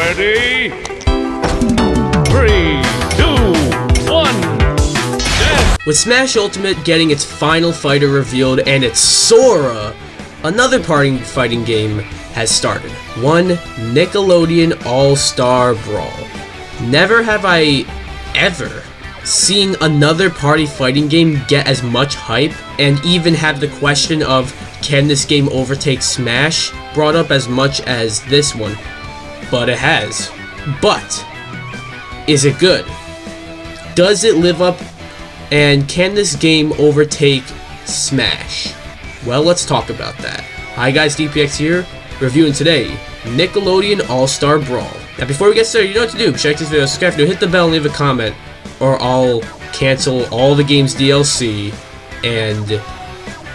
Ready? 3, 2, 1. With Smash Ultimate getting its final fighter revealed and its Sora, another party fighting game has started. One Nickelodeon All Star Brawl. Never have I ever seen another party fighting game get as much hype and even have the question of can this game overtake Smash brought up as much as this one. But it has. But is it good? Does it live up? And can this game overtake Smash? Well, let's talk about that. Hi guys, DPX here, reviewing today Nickelodeon All Star Brawl. Now before we get started, you know what to do. Check this video, subscribe, hit the bell, and leave a comment, or I'll cancel all the game's DLC, and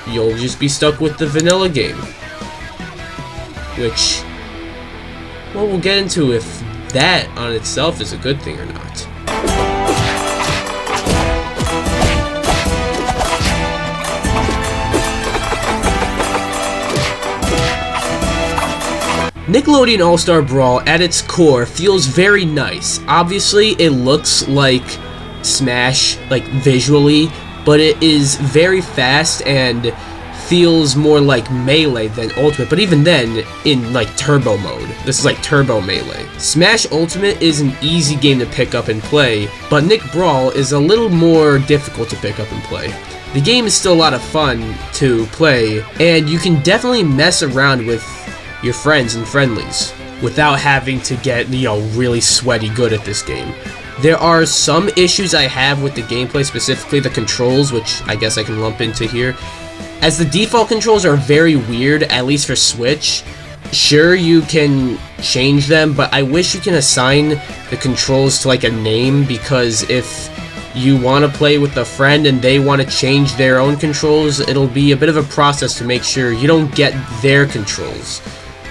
you'll just be stuck with the vanilla game. Which, well, we'll get into if that on itself is a good thing or not. Nickelodeon All Star Brawl at its core feels very nice. Obviously, it looks like Smash, like visually, but it is very fast and feels more like Melee than Ultimate, but even then, in like Turbo mode. This is like Turbo Melee. Smash Ultimate is an easy game to pick up and play, but Nick Brawl is a little more difficult to pick up and play. The game is still a lot of fun to play, and you can definitely mess around with your friends and friendlies without having to get, really sweaty good at this game. There are some issues I have with the gameplay, specifically the controls, which I guess I can lump into here. As the default controls are very weird, at least for Switch. Sure, you can change them, but I wish you can assign the controls to like a name, because if you want to play with a friend and they want to change their own controls, it'll be a bit of a process to make sure you don't get their controls,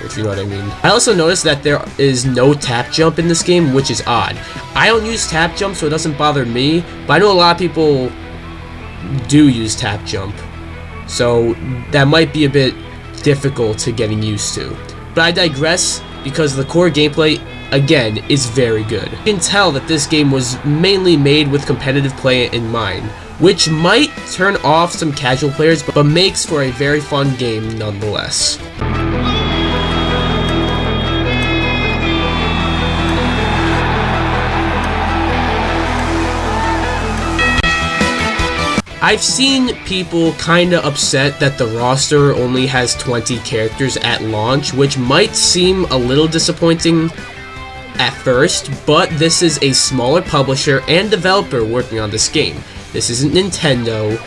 if you know what I mean. I also noticed that there is no tap jump in this game, which is odd. I don't use tap jump, so it doesn't bother me, but I know a lot of people do use tap jump, so that might be a bit difficult to getting used to. But I digress, because the core gameplay, again, is very good. You can tell that this game was mainly made with competitive play in mind, which might turn off some casual players, but makes for a very fun game nonetheless. I've seen people kinda upset that the roster only has 20 characters at launch, which might seem a little disappointing at first, but this is a smaller publisher and developer working on this game. This isn't Nintendo,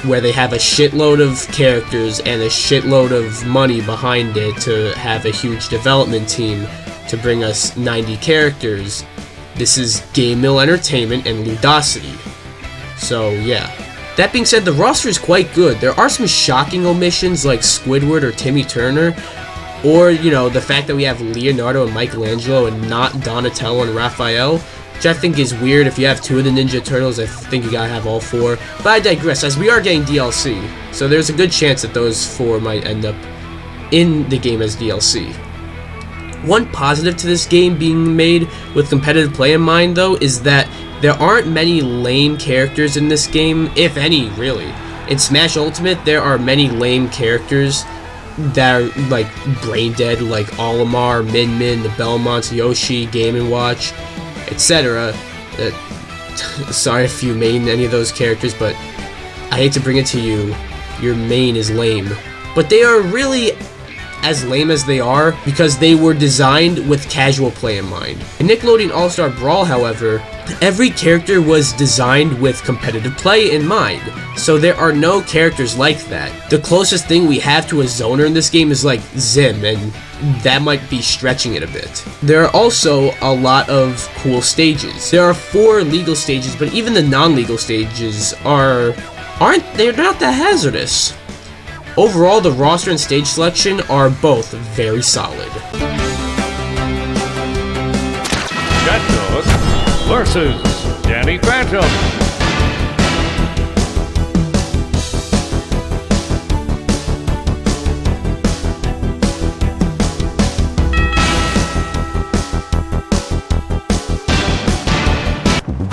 where they have a shitload of characters and a shitload of money behind it to have a huge development team to bring us 90 characters. This is Game Mill Entertainment and Ludosity. So yeah. That being said, the roster is quite good. There are some shocking omissions like Squidward or Timmy Turner, or, the fact that we have Leonardo and Michelangelo and not Donatello and Raphael, which I think is weird. If you have two of the Ninja Turtles, I think you gotta have all four. But I digress, as we are getting DLC, so there's a good chance that those four might end up in the game as DLC. One positive to this game being made with competitive play in mind, though, is that there aren't many lame characters in this game, if any, really. In Smash Ultimate, there are many lame characters that are, like, brain dead, like Olimar, Min Min, the Belmonts, Yoshi, Game & Watch, etc. Sorry if you main any of those characters, but I hate to bring it to you, your main is lame. But they are really as lame as they are because they were designed with casual play in mind. In Nickelodeon All Star Brawl, however, every character was designed with competitive play in mind, so there are no characters like that. The closest thing we have to a zoner in this game is like Zim, and that might be stretching it a bit. There are also a lot of cool stages. There are 4 legal stages, but even the non-legal stages they're not that hazardous. Overall, the roster and stage selection are both very solid. Jetdog versus Danny Phantom.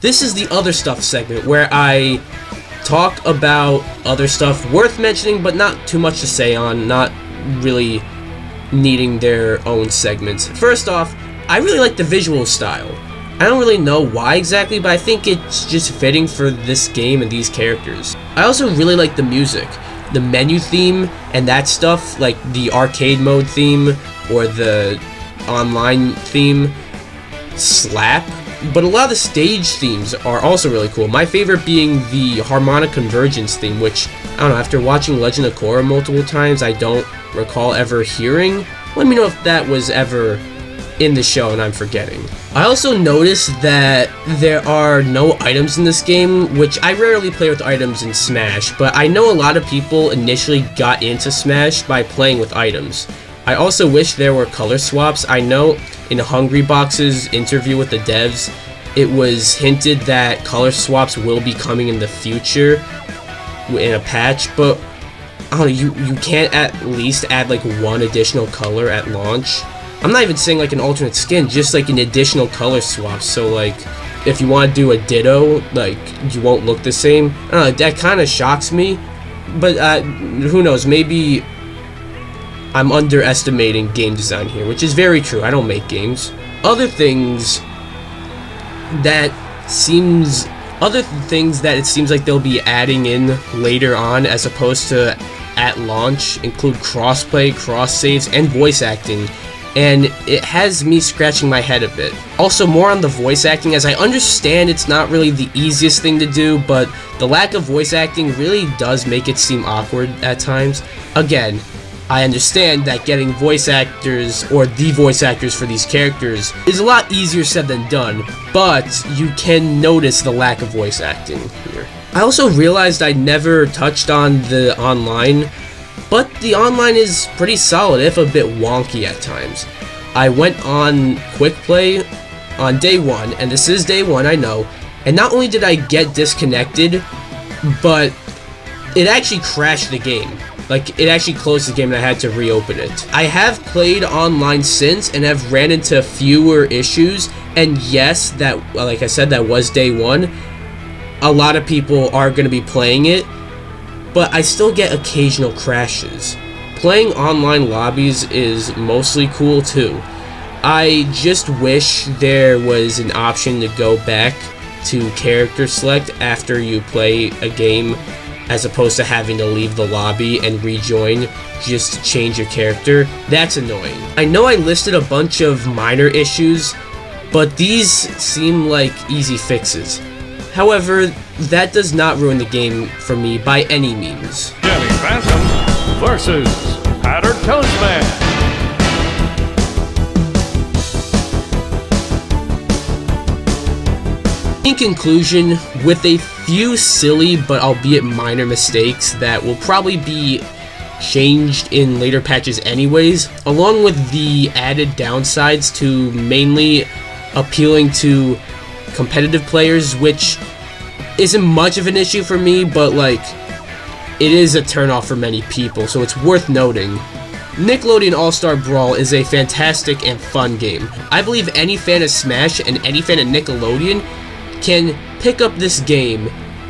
This is the other stuff segment where I talk about other stuff worth mentioning, but not too much to say on, not really needing their own segments. First off, I really like the visual style. I don't really know why exactly, but I think it's just fitting for this game and these characters. I also really like the music. The menu theme and that stuff, like the arcade mode theme or the online theme, slap. But a lot of the stage themes are also really cool. My favorite being the Harmonic Convergence theme, which, I don't know, after watching Legend of Korra multiple times, I don't recall ever hearing. Let me know if that was ever in the show and I'm forgetting. I also noticed that there are no items in this game, which I rarely play with items in Smash, but I know a lot of people initially got into Smash by playing with items. I also wish there were color swaps. I know in Hungrybox's interview with the devs, it was hinted that color swaps will be coming in the future in a patch, but I don't know, you can't at least add like one additional color at launch. I'm not even saying like an alternate skin, just like an additional color swap. So like, if you want to do a ditto, like you won't look the same. I don't know, that kind of shocks me. But who knows? Maybe I'm underestimating game design here, which is very true. I don't make games. Other things that it seems like they'll be adding in later on, as opposed to at launch, include crossplay, cross saves, and voice acting. And it has me scratching my head a bit. Also, more on the voice acting, as I understand it's not really the easiest thing to do, but the lack of voice acting really does make it seem awkward at times. Again, I understand that getting voice actors, or the voice actors for these characters, is a lot easier said than done, but you can notice the lack of voice acting here. I also realized I never touched on the online, but the online is pretty solid, if a bit wonky at times. I went on Quick Play on day one, and this is day one, I know, and not only did I get disconnected, but it actually crashed the game. Like, it actually closed the game and I had to reopen it. I have played online since and have ran into fewer issues, and yes, that, like I said, that was day one. A lot of people are going to be playing it, but I still get occasional crashes. Playing online lobbies is mostly cool too. I just wish there was an option to go back to character select after you play a game, as opposed to having to leave the lobby and rejoin just to change your character. That's annoying. I know I listed a bunch of minor issues, but these seem like easy fixes. However, that does not ruin the game for me by any means. Danny Phantom versus Powdered Toast Man. In conclusion, with a few silly but albeit minor mistakes that will probably be changed in later patches anyways, along with the added downsides to mainly appealing to competitive players, which isn't much of an issue for me, but like, it is a turnoff for many people, so it's worth noting. Nickelodeon All Star Brawl is a fantastic and fun game. I believe any fan of Smash and any fan of Nickelodeon can pick up this game,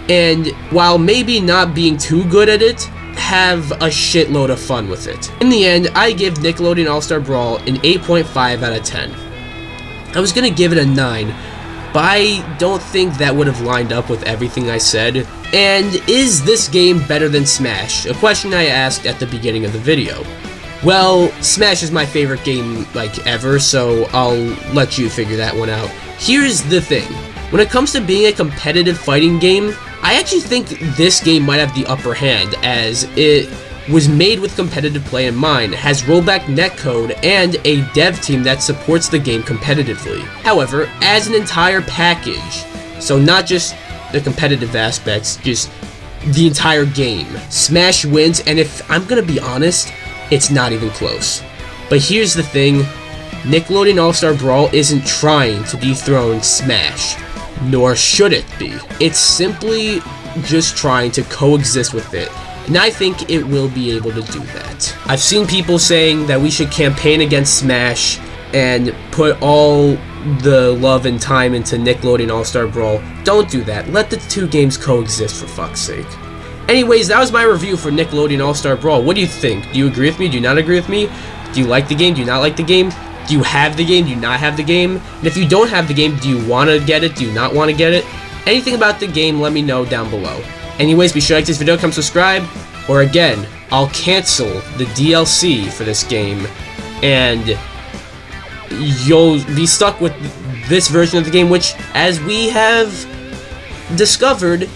and while maybe not being too good at it, have a shitload of fun with it. In the end, I give Nickelodeon All Star Brawl an 8.5 out of 10. I was gonna give it a 9, but I don't think that would have lined up with everything I said. And is this game better than Smash? A question I asked at the beginning of the video. Well, Smash is my favorite game, like, ever, so I'll let you figure that one out. Here's the thing. When it comes to being a competitive fighting game, I actually think this game might have the upper hand, as it was made with competitive play in mind, has rollback netcode, and a dev team that supports the game competitively. However, as an entire package, so not just the competitive aspects, just the entire game, Smash wins, and if I'm gonna be honest, it's not even close. But here's the thing, Nickelodeon All Star Brawl isn't trying to dethrone Smash, nor should it be. It's simply just trying to coexist with it, and I think it will be able to do that. I've seen people saying that we should campaign against Smash, and put all the love and time into Nickelodeon All Star Brawl. Don't do that. Let the two games coexist, for fuck's sake. Anyways, that was my review for Nickelodeon All Star Brawl. What do you think? Do you agree with me? Do you not agree with me? Do you like the game? Do you not like the game? Do you have the game? Do you not have the game? And if you don't have the game, do you want to get it? Do you not want to get it? Anything about the game, let me know down below. Anyways, be sure to like this video, come subscribe, or again, I'll cancel the DLC for this game, and you'll be stuck with this version of the game, which, as we have discovered,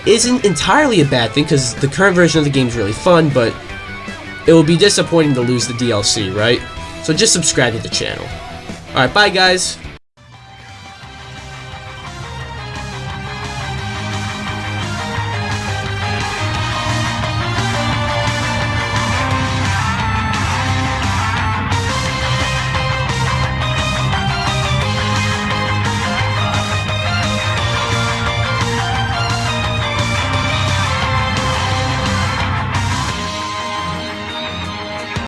isn't entirely a bad thing, because the current version of the game is really fun, but it will be disappointing to lose the DLC, right? So just subscribe to the channel. Alright, bye guys!